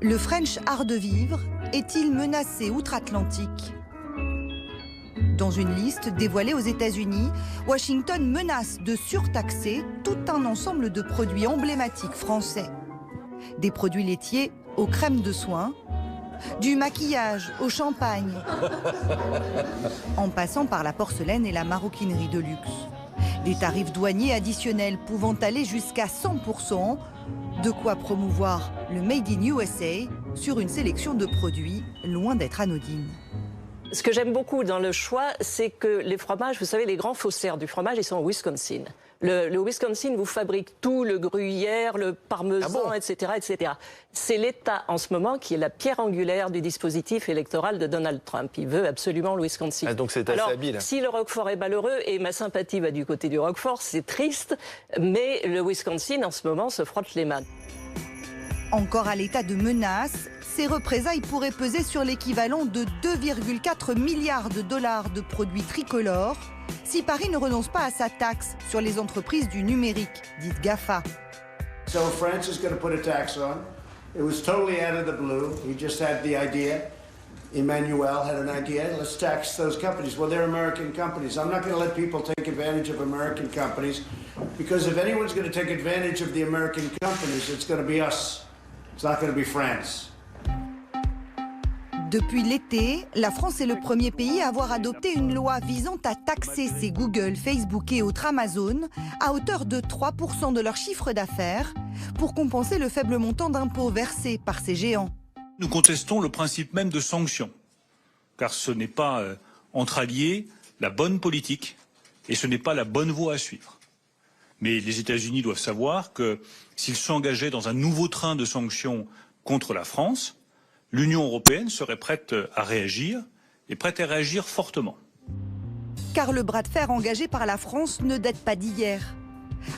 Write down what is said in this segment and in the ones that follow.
Le French art de vivre est-il menacé outre-Atlantique? Dans une liste dévoilée aux États-Unis, Washington menace de surtaxer tout un ensemble de produits emblématiques français. Des produits laitiers aux crèmes de soins, du maquillage au champagne, en passant par la porcelaine et la maroquinerie de luxe. Des tarifs douaniers additionnels pouvant aller jusqu'à 100%, de quoi promouvoir le Made in USA sur une sélection de produits loin d'être anodine. Ce que j'aime beaucoup dans le choix, c'est que les fromages, vous savez, les grands faussaires du fromage, ils sont au Wisconsin. Le Wisconsin vous fabrique tout, le gruyère, le parmesan, etc., etc. C'est l'État, en ce moment, qui est la pierre angulaire du dispositif électoral de Donald Trump. Il veut absolument le Wisconsin. Ah, donc c'est assez habile. Si le Roquefort est malheureux, et ma sympathie va du côté du Roquefort, c'est triste, mais le Wisconsin, en ce moment, se frotte les mains. Encore à l'état de menace, ces représailles pourraient peser sur l'équivalent de 2,4 milliards de dollars de produits tricolores si Paris ne renonce pas à sa taxe sur les entreprises du numérique, dites GAFA. So France is going to put a tax on. It was totally out of the blue. He just had the idea. Emmanuel had an idea. Let's tax those companies. Well, they're American companies. I'm not going to let people take advantage of American companies because if anyone's going to take advantage of the American companies, it's going to be us. It's not going to be France. Depuis l'été, la France est le premier pays à avoir adopté une loi visant à taxer ses Google, Facebook et autres Amazon à hauteur de 3% de leur chiffre d'affaires pour compenser le faible montant d'impôts versés par ces géants. Nous contestons le principe même de sanction, car ce n'est pas entre alliés la bonne politique et ce n'est pas la bonne voie à suivre. Mais les États-Unis doivent savoir que s'ils s'engageaient dans un nouveau train de sanctions contre la France, l'Union européenne serait prête à réagir et prête à réagir fortement. Car le bras de fer engagé par la France ne date pas d'hier.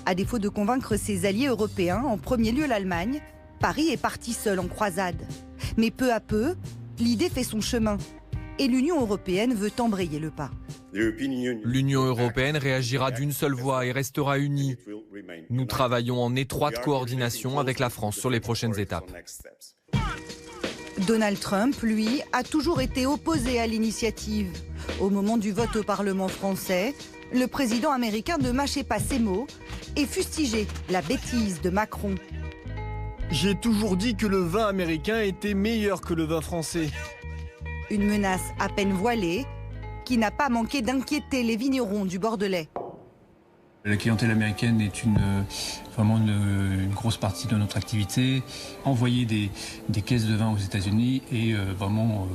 À défaut de convaincre ses alliés européens, en premier lieu l'Allemagne, Paris est parti seul en croisade. Mais peu à peu, l'idée fait son chemin. Et l'Union européenne veut embrayer le pas. L'Union européenne réagira d'une seule voix et restera unie. Nous travaillons en étroite coordination avec la France sur les prochaines étapes. Donald Trump, lui, a toujours été opposé à l'initiative. Au moment du vote au Parlement français, le président américain ne mâchait pas ses mots et fustigeait la bêtise de Macron. J'ai toujours dit que le vin américain était meilleur que le vin français. Une menace à peine voilée qui n'a pas manqué d'inquiéter les vignerons du Bordelais. La clientèle américaine est vraiment une grosse partie de notre activité. Envoyer des caisses de vin aux États-Unis est vraiment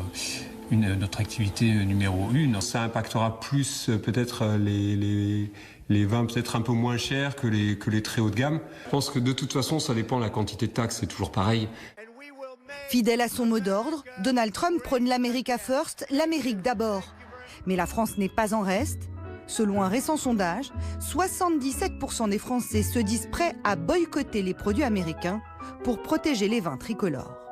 notre activité numéro 1. Ça impactera plus peut-être les vins peut-être un peu moins chers que les très haut de gamme. Je pense que de toute façon, ça dépend de la quantité de taxes, c'est toujours pareil. Fidèle à son mot d'ordre, Donald Trump prône l'America First, l'Amérique d'abord. Mais la France n'est pas en reste. Selon un récent sondage, 77% des Français se disent prêts à boycotter les produits américains pour protéger les vins tricolores.